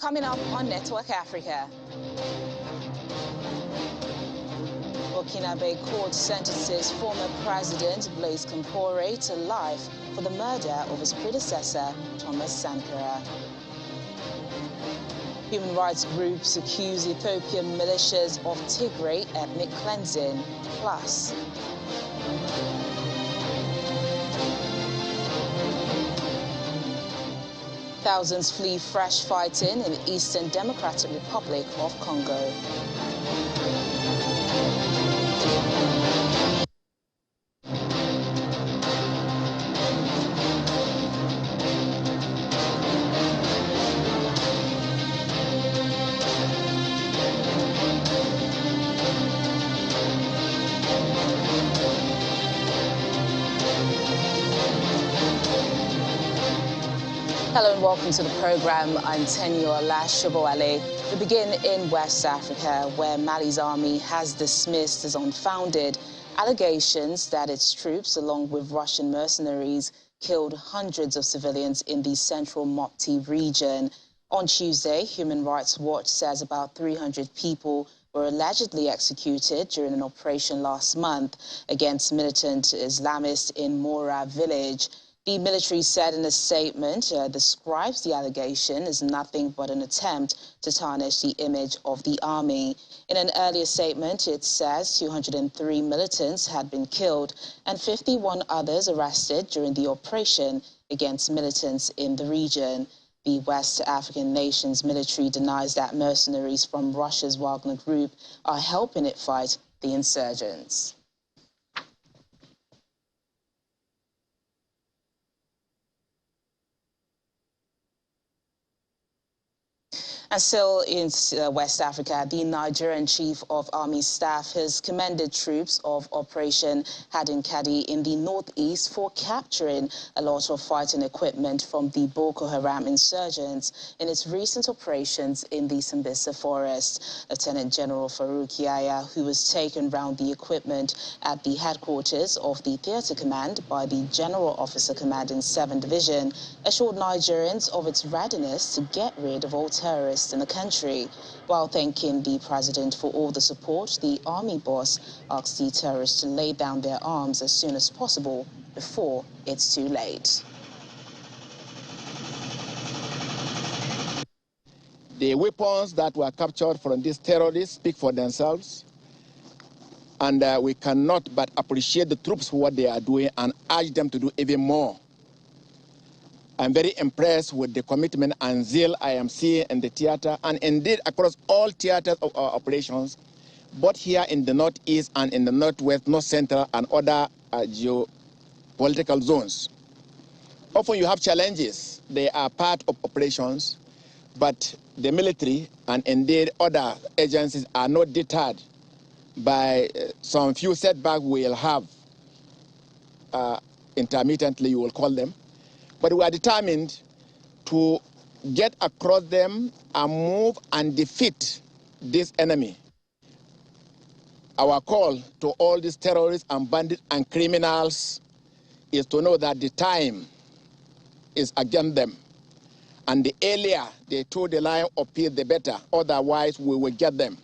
Coming up on Network Africa. Burkinabe court sentences former president Blaise Compaoré to life for the murder of his predecessor, Thomas Sankara. Human rights groups accuse Ethiopian militias of Tigray ethnic cleansing. Plus, thousands flee fresh fighting in the Eastern Democratic Republic of Congo. Hello and welcome to the program. I'm Tenyola Shobowale. We begin in West Africa, where Mali's army has dismissed as unfounded allegations that its troops, along with Russian mercenaries, killed hundreds of civilians in the central Mopti region. On Tuesday, Human Rights Watch says about 300 people were allegedly executed during an operation last month against militant Islamists in Mora village. The military said in a statement describes the allegation as nothing but an attempt to tarnish the image of the army. In an earlier statement, it says 203 militants had been killed and 51 others arrested during the operation against militants in the region. The West African nation's military denies that mercenaries from Russia's Wagner Group are helping it fight the insurgents. And still in West Africa, the Nigerian Chief of Army Staff has commended troops of Operation Hadinkadi in the northeast for capturing a lot of fighting equipment from the Boko Haram insurgents in its recent operations in the Sambisa forest. Lieutenant General Farouk Yahya, who was taken round the equipment at the headquarters of the Theatre Command by the General Officer Commanding 7th Division, assured Nigerians of its readiness to get rid of all terrorists in the country. While thanking the president for all the support, the army boss asked the terrorists to lay down their arms as soon as possible before it's too late. The weapons that were captured from these terrorists speak for themselves, and we cannot but appreciate the troops for what they are doing and urge them to do even more. I'm very impressed with the commitment and zeal I am seeing in the theater and indeed across all theaters of our operations, both here in the northeast and in the northwest, north central, and other geopolitical zones. Often you have challenges. They are part of operations, but the military and indeed other agencies are not deterred by some few setbacks we'll have intermittently, you will call them. But we are determined to get across them and move and defeat this enemy. Our call to all these terrorists and bandits and criminals is to know that the time is against them. And the earlier they toe the line of peace, the better. Otherwise, we will get them.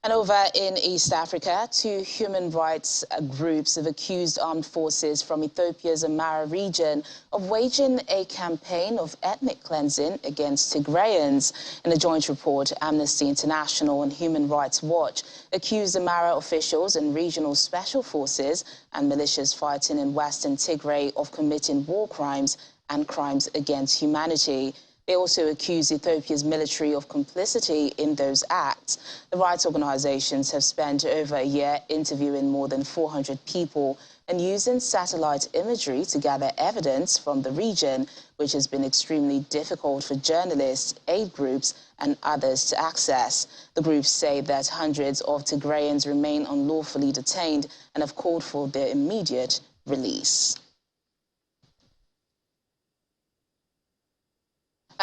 And over in East Africa, 2 human rights groups have accused armed forces from Ethiopia's Amara region of waging a campaign of ethnic cleansing against Tigrayans. In a joint report, Amnesty International and Human Rights Watch accused Amara officials and regional special forces and militias fighting in western Tigray of committing war crimes and crimes against humanity. They also accuse Ethiopia's military of complicity in those acts. The rights organizations have spent over a year interviewing more than 400 people and using satellite imagery to gather evidence from the region, which has been extremely difficult for journalists, aid groups, and others to access. The groups say that hundreds of Tigrayans remain unlawfully detained and have called for their immediate release.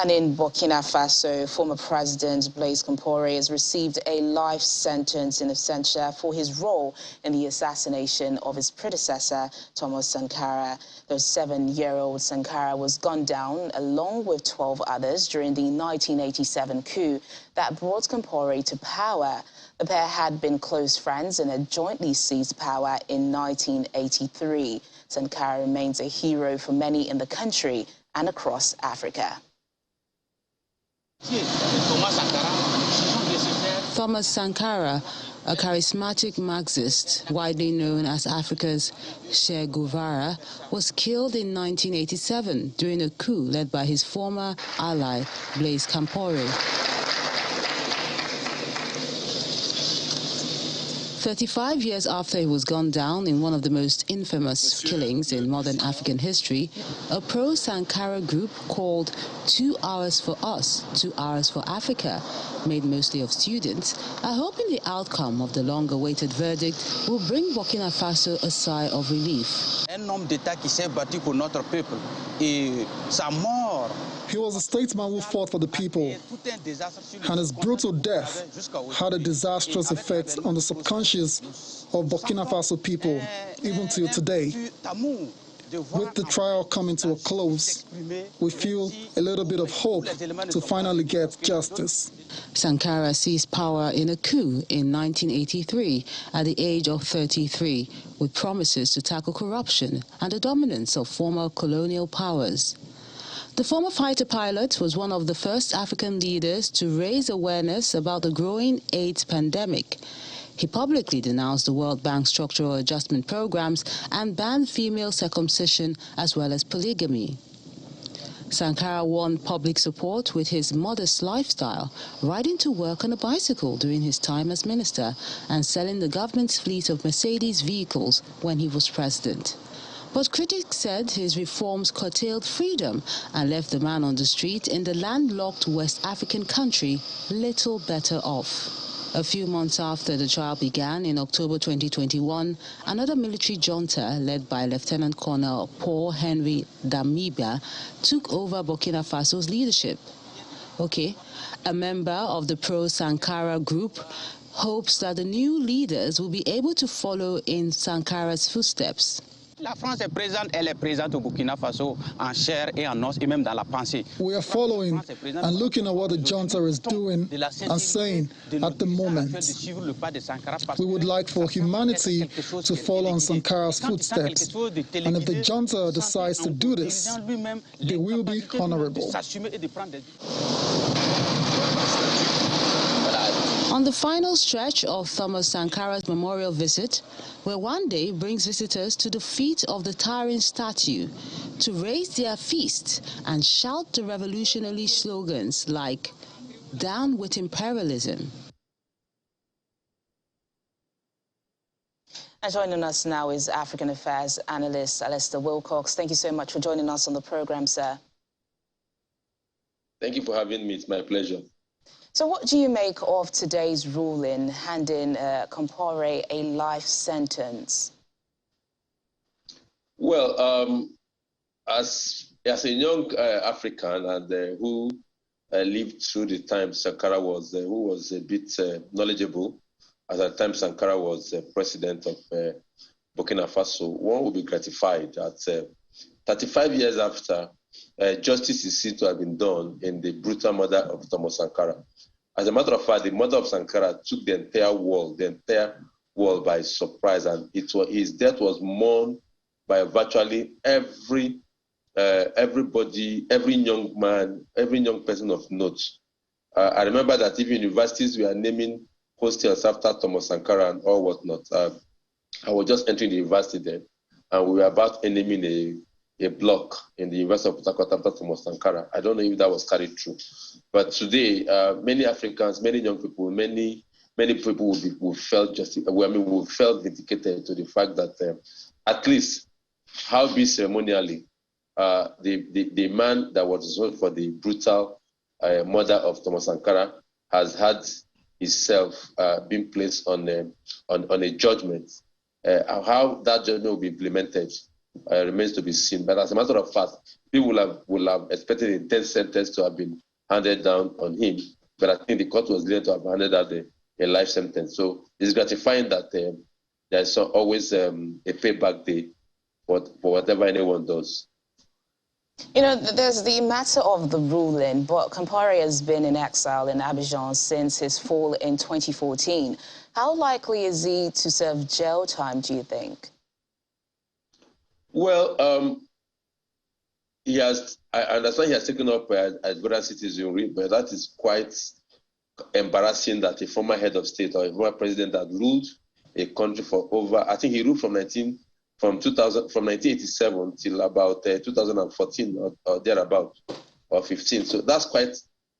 And in Burkina Faso, former President Blaise Compaoré has received a life sentence in absentia for his role in the assassination of his predecessor, Thomas Sankara. The 7-year-old Sankara was gunned down along with 12 others during the 1987 coup that brought Compaoré to power. The pair had been close friends and had jointly seized power in 1983. Sankara remains a hero for many in the country and across Africa. Thomas Sankara, a charismatic Marxist, widely known as Africa's Che Guevara, was killed in 1987 during a coup led by his former ally, Blaise Compaoré. 35 years after he was gunned down in one of the most infamous killings in modern African history, a pro-Sankara group called 2 Hours for Us, 2 Hours for Africa, made mostly of students, are hoping the outcome of the long-awaited verdict will bring Burkina Faso a sigh of relief. He was a statesman who fought for the people, and his brutal death had a disastrous effect on the subconscious of Burkina Faso people, even till today. With the trial coming to a close, we feel a little bit of hope to finally get justice. Sankara seized power in a coup in 1983 at the age of 33, with promises to tackle corruption and the dominance of former colonial powers. The former fighter pilot was one of the first African leaders to raise awareness about the growing AIDS pandemic. He publicly denounced the World Bank structural adjustment programs and banned female circumcision as well as polygamy. Sankara won public support with his modest lifestyle, riding to work on a bicycle during his time as minister and selling the government's fleet of Mercedes vehicles when he was president. But critics said his reforms curtailed freedom and left the man on the street in the landlocked West African country little better off. A few months after the trial began in October 2021, another military junta led by Lieutenant Colonel Paul Henry Damiba took over Burkina Faso's leadership. A member of the pro-Sankara group hopes that the new leaders will be able to follow in Sankara's footsteps. La France est présente, elle est présente au Burkina Faso en chair et en os et même dans la pensée. We are following and looking at what the junta is doing and saying at the moment. We would like for humanity to follow in Sankara's footsteps, and if the junta decides to do this, they will be honorable. On the final stretch of Thomas Sankara's memorial visit, where one day brings visitors to the feet of the towering statue to raise their feast and shout the revolutionary slogans like, "Down with imperialism." And joining us now is African Affairs analyst Alistair Wilcox. Thank you so much for joining us on the program, sir. Thank you for having me. It's my pleasure. So what do you make of today's ruling handing Compaoré a life sentence? Well, as a young African and who lived through the time Sankara was, who was a bit knowledgeable, at the time Sankara was president of Burkina Faso, one would be gratified that 35 years after, justice is seen to have been done in the brutal murder of Thomas Sankara. As a matter of fact, the murder of Sankara took the entire world by surprise, and his death was mourned by virtually everybody, every young man, every young person of note. I remember that even universities were naming hostels after Thomas Sankara and all whatnot. I was just entering the university then, and we were about naming a block in the University of Port Harcourt after Thomas Sankara. I don't know if that was carried through. But today, many Africans, many young people, many people will felt vindicated to the fact that at least, how be ceremonially, the man that was responsible for the brutal murder of Thomas Sankara has had himself been placed on a judgment. How that judgment will be implemented remains to be seen. But as a matter of fact, people will have expected a death sentence to have been handed down on him. But I think the court was willing to have handed out a life sentence. So it's gratifying that there's always a payback day for whatever anyone does. You know, there's the matter of the ruling, but Compaoré has been in exile in Abidjan since his fall in 2014. How likely is he to serve jail time, do you think? Well, I understand he has taken up as British citizenry, but that is quite embarrassing that a former head of state or a former president that ruled a country for over, I think he ruled from 1987 till about 2014 or thereabout, or 15. So that's quite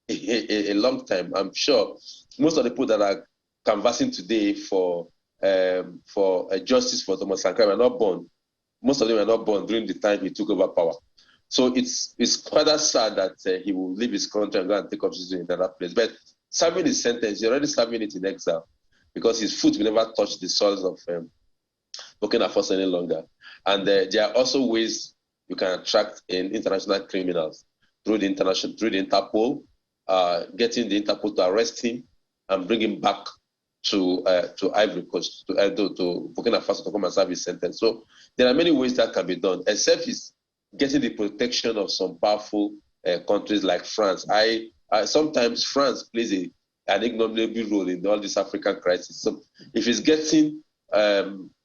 a long time. I'm sure most of the people that are canvassing today for justice for Thomas Sankara were not born. Most of them were not born during the time he took over power. So it's quite sad that he will leave his country and go and take up citizenship in another place. But serving his sentence, he's already serving it in exile because his foot will never touch the soils of Burkina Faso any longer. And there are also ways you can attract international criminals through the Interpol, getting the Interpol to arrest him and bring him back to Ivory Coast, to Burkina Faso to come and serve his sentence. So there are many ways that can be done, except he's getting the protection of some powerful countries like France. Sometimes France plays an ignoble role in all this African crisis. So if he's getting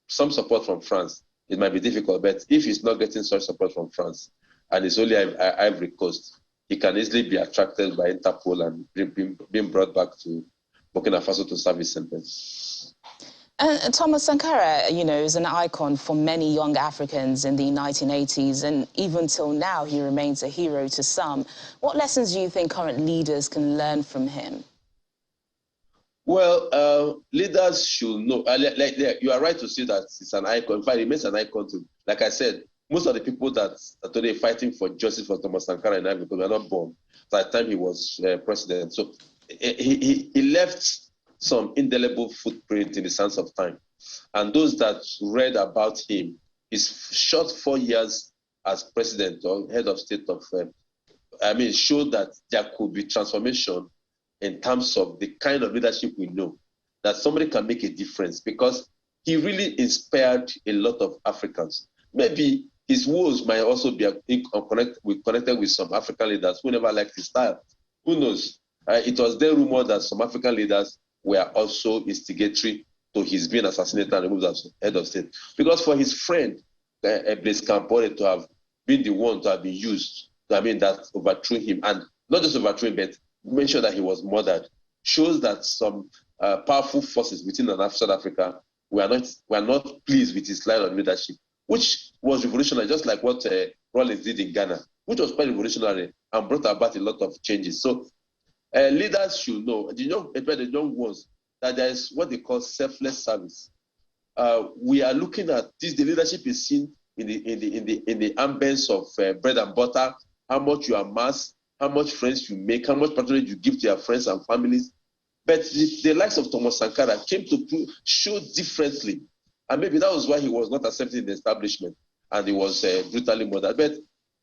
some support from France, it might be difficult. But if he's not getting such support from France and it's only Ivory Coast, he can easily be attracted by Interpol and being brought back to Burkina Faso to serve his sentence. And Thomas Sankara, you know, is an icon for many young Africans in the 1980s, and even till now, he remains a hero to some. What lessons do you think current leaders can learn from him? Well, leaders should know. You are right to say that it's an icon. In fact, it remains an icon too. Like I said, most of the people that are today fighting for justice for Thomas Sankara in Ivory Coast were not born at the time he was president. So he left some indelible footprint in the sands of time. And those that read about him, his short 4 years as president or head of state showed that there could be transformation in terms of the kind of leadership we know, that somebody can make a difference, because he really inspired a lot of Africans. Maybe his woes might also be connected with some African leaders who never liked his style. Who knows? It was then rumored that some African leaders were also instigatory to his being assassinated and removed as head of state. Because for his friend, Blaise Compaoré, to have been the one to have been used, that overthrew him, and not just overthrew him, but mentioned that he was murdered, shows that some powerful forces within South Africa were not pleased with his line of leadership, which was revolutionary, just like what Rawlings did in Ghana, which was quite revolutionary and brought about a lot of changes. So leaders should know, the young ones, that there is what they call selfless service. We are looking at this. The leadership is seen in the ambience of bread and butter, how much you amass, how much friends you make, how much patronage you give to your friends and families. But the likes of Thomas Sankara came to show differently, and maybe that was why he was not accepted in the establishment and he was brutally murdered. But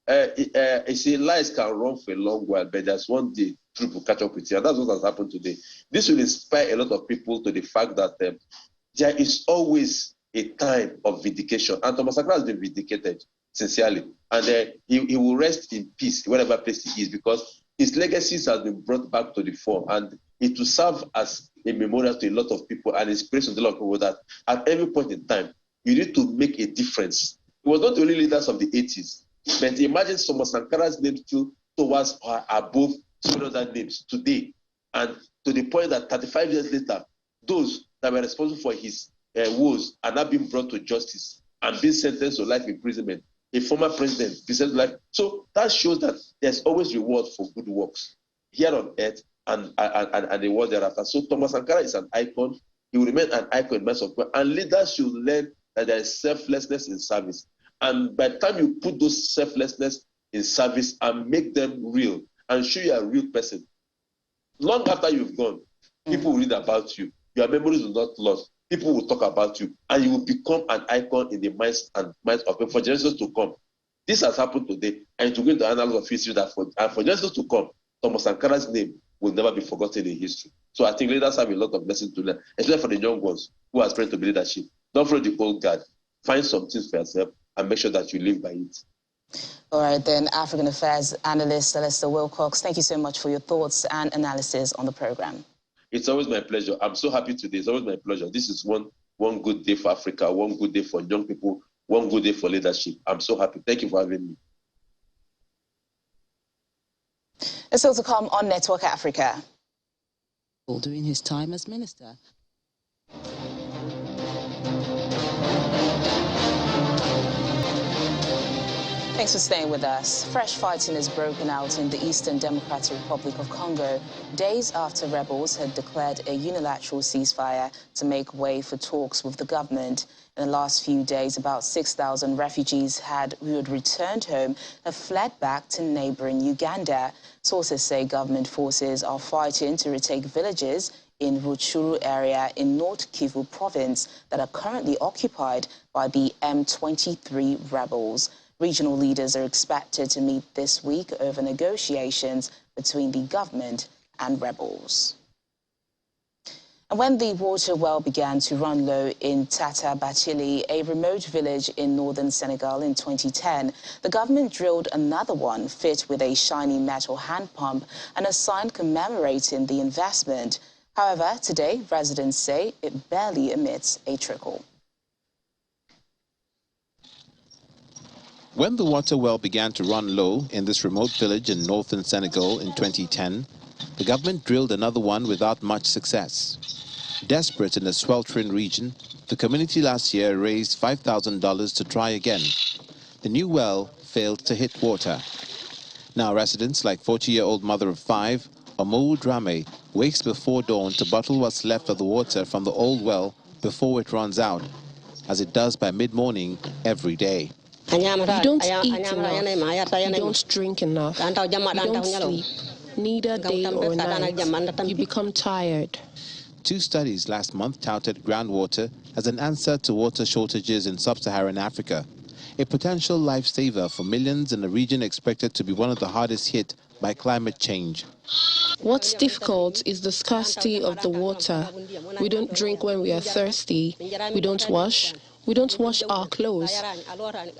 lies can run for a long while, but there's one day truth will catch up with you, and that's what has happened today. This will inspire a lot of people to the fact that there is always a time of vindication, and Thomas Sankara has been vindicated sincerely, and he will rest in peace wherever place he is, because his legacies has been brought back to the fore, and it will serve as a memorial to a lot of people and inspiration to a lot of people that at every point in time you need to make a difference. It was not only leaders of the 80s, but imagine Thomas Sankara's name still towards or above some other names today, and to the point that 35 years later, those that were responsible for his woes are now being brought to justice and being sentenced to life imprisonment. A former president be sentenced to life. So that shows that there's always reward for good works here on earth and the world thereafter. So Thomas Sankara is an icon. He will remain an icon in mass of God. And leaders should learn that there is selflessness in service. And by the time you put those selflessness in service and make them real and show you a real person, long after you've gone, people will read about you. Your memories will not lost. people will talk about you, and you will become an icon in the minds of people for generations to come. This has happened today, and it will go into the annals of history that for generations to come, Thomas Sankara's name will never be forgotten in history. So I think leaders have a lot of lessons to learn, especially for the young ones who are aspiring to be leadership. Don't follow the old guard. Find some things for yourself and make sure that you live by it. All right, then, African Affairs analyst Alistair Wilcox, thank you so much for your thoughts and analysis on the program. It's always my pleasure. I'm so happy today. It's always my pleasure. This is one good day for Africa, one good day for young people, one good day for leadership. I'm so happy. Thank you for having me. It's still to come on Network Africa. During his time as minister. Thanks for staying with us. Fresh fighting has broken out in the Eastern Democratic Republic of Congo, days after rebels had declared a unilateral ceasefire to make way for talks with the government. In the last few days, about 6,000 refugees who had returned home have fled back to neighboring Uganda. Sources say government forces are fighting to retake villages in Rutshuru area in North Kivu province that are currently occupied by the M23 rebels. Regional leaders are expected to meet this week over negotiations between the government and rebels. And when the water well began to run low in Tata Bachili, a remote village in northern Senegal in 2010, the government drilled another one fit with a shiny metal hand pump and a sign commemorating the investment. However, today, residents say it barely emits a trickle. When the water well began to run low in this remote village in northern Senegal in 2010, the government drilled another one without much success. Desperate in a sweltering region, the community last year raised $5,000 to try again. The new well failed to hit water. Now residents like 40-year-old mother of 5, Omowu Drame, wakes before dawn to bottle what's left of the water from the old well before it runs out, as it does by mid-morning every day. You don't eat enough, you don't drink enough, you don't sleep, neither day or night. You become tired. 2 studies last month touted groundwater as an answer to water shortages in sub-Saharan Africa, a potential lifesaver for millions in a region expected to be one of the hardest hit by climate change. What's difficult is the scarcity of the water. We don't drink when we are thirsty. We don't wash. We don't wash our clothes.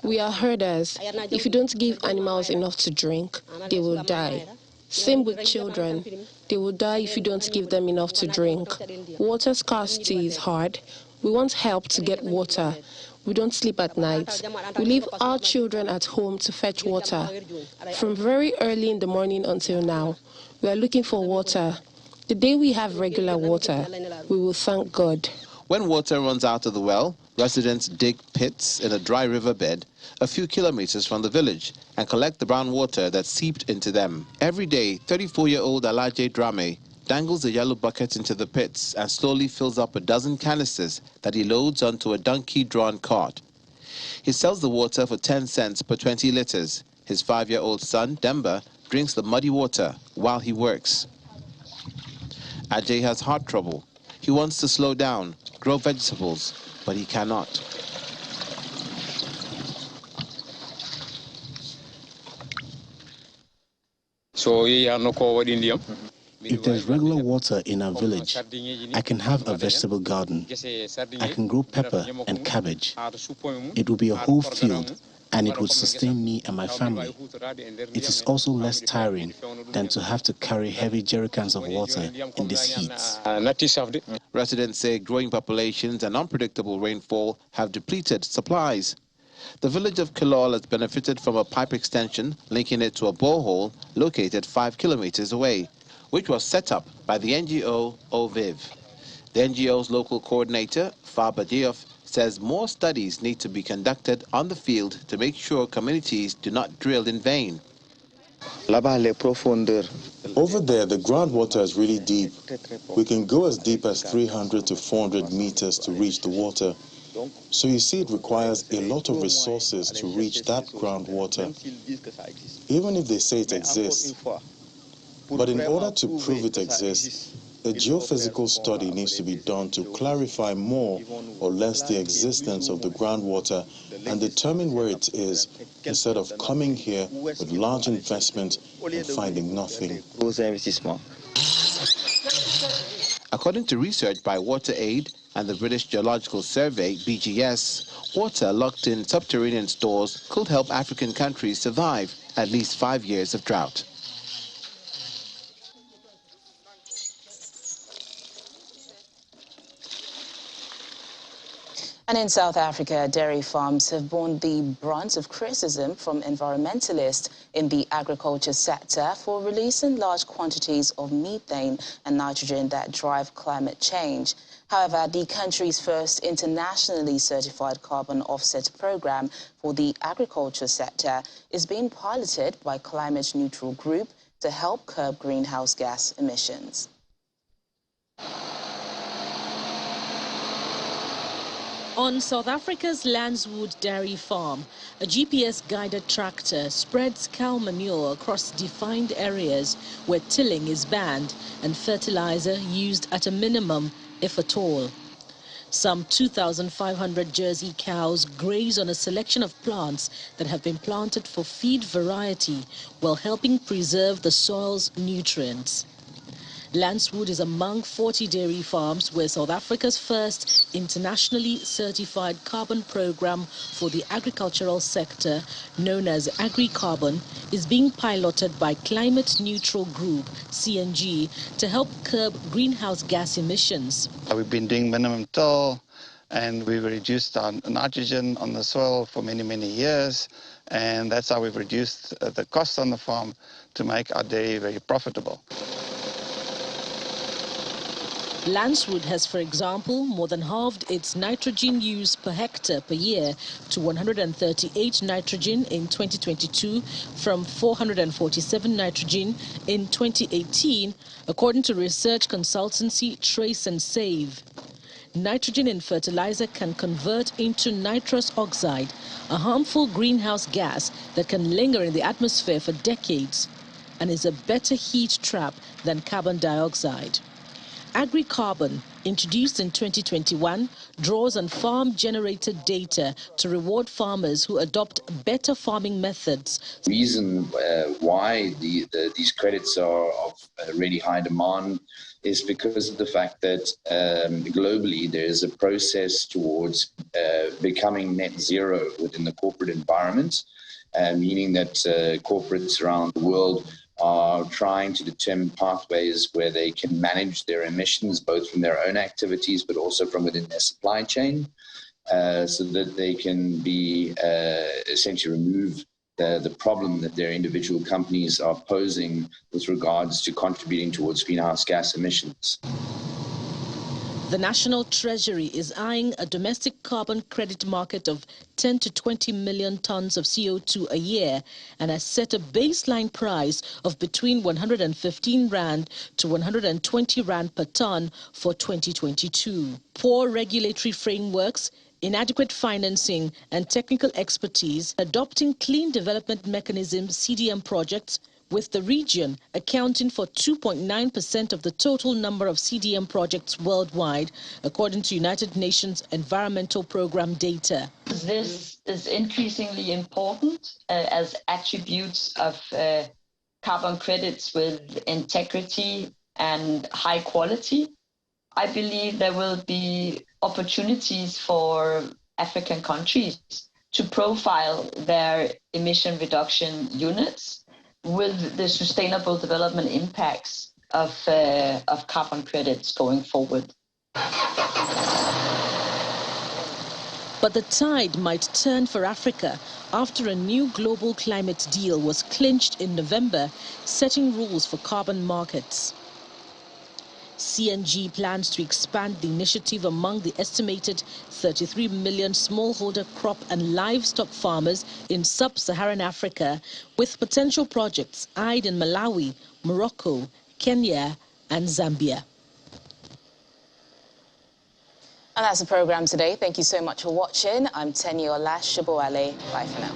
We are herders. If you don't give animals enough to drink, they will die. Same with children. They will die if you don't give them enough to drink. Water scarcity is hard. We want help to get water. We don't sleep at night. We leave our children at home to fetch water. From very early in the morning until now, we are looking for water. The day we have regular water, we will thank God. When water runs out of the well, residents dig pits in a dry riverbed a few kilometers from the village and collect the brown water that seeped into them. Every day, 34-year-old Alaje Drame dangles a yellow bucket into the pits and slowly fills up a dozen canisters that he loads onto a donkey-drawn cart. He sells the water for 10 cents per 20 liters. His 5-year-old son, Demba, drinks the muddy water while he works. Ajay has heart trouble. He wants to slow down, grow vegetables, but he cannot. If there's regular water in our village, I can have a vegetable garden. I can grow pepper and cabbage. It will be a whole field, and it would sustain me and my family. It is also less tiring than to have to carry heavy jerrycans of water in this heat. Residents say growing populations and unpredictable rainfall have depleted supplies. The village of Kilol has benefited from a pipe extension linking it to a borehole located 5 kilometers away, which was set up by the NGO OVIV. The NGO's local coordinator, Faba Diop, says more studies need to be conducted on the field to make sure communities do not drill in vain. Over there, the groundwater is really deep. We can go as deep as 300 to 400 meters to reach the water. So you see, it requires a lot of resources to reach that groundwater, even if they say it exists. But in order to prove it exists, A geophysical study needs to be done to clarify more or less the existence of the groundwater and determine where it is, instead of coming here with large investment and finding nothing. According to research by WaterAid and the British Geological Survey, BGS, water locked in subterranean stores could help African countries survive at least 5 years of drought. And in South Africa, dairy farms have borne the brunt of criticism from environmentalists in the agriculture sector for releasing large quantities of methane and nitrogen that drive climate change. However, the country's first internationally certified carbon offset program for the agriculture sector is being piloted by Climate Neutral Group to help curb greenhouse gas emissions. On South Africa's Landswood Dairy Farm, a GPS-guided tractor spreads cow manure across defined areas where tilling is banned and fertilizer used at a minimum, if at all. Some 2,500 Jersey cows graze on a selection of plants that have been planted for feed variety while helping preserve the soil's nutrients. Landswood is among 40 dairy farms where South Africa's first internationally certified carbon program for the agricultural sector, known as AgriCarbon, is being piloted by Climate Neutral Group, CNG, to help curb greenhouse gas emissions. We've been doing minimum till, and we've reduced our nitrogen on the soil for many, many years, and that's how we've reduced the costs on the farm to make our dairy very profitable. Landswood has, for example, more than halved its nitrogen use per hectare per year to 138 nitrogen in 2022 from 447 nitrogen in 2018, according to research consultancy Trace and Save. Nitrogen in fertilizer can convert into nitrous oxide, a harmful greenhouse gas that can linger in the atmosphere for decades and is a better heat trap than carbon dioxide. AgriCarbon, introduced in 2021, draws on farm-generated data to reward farmers who adopt better farming methods. The reason why these credits are of really high demand is because of the fact that globally there is a process towards becoming net zero within the corporate environment, meaning that corporates around the world are trying to determine pathways where they can manage their emissions, both from their own activities, but also from within their supply chain, so that they can be essentially remove the problem that their individual companies are posing with regards to contributing towards greenhouse gas emissions. The National Treasury is eyeing a domestic carbon credit market of 10 to 20 million tons of CO2 a year and has set a baseline price of between 115 Rand to 120 Rand per ton for 2022. Poor regulatory frameworks, inadequate financing and technical expertise, adopting clean development mechanisms CDM projects, with the region accounting for 2.9% of the total number of CDM projects worldwide, according to United Nations Environmental Programme data. This is increasingly important as attributes of carbon credits with integrity and high quality. I believe there will be opportunities for African countries to profile their emission reduction units with the sustainable development impacts of carbon credits going forward. But the tide might turn for Africa after a new global climate deal was clinched in November, setting rules for carbon markets. CNG plans to expand the initiative among the estimated 33 million smallholder crop and livestock farmers in sub-Saharan Africa, with potential projects eyed in Malawi, Morocco, Kenya and Zambia. And that's the program today. Thank you so much for watching. I'm Tenyola Shibowale. Bye for now.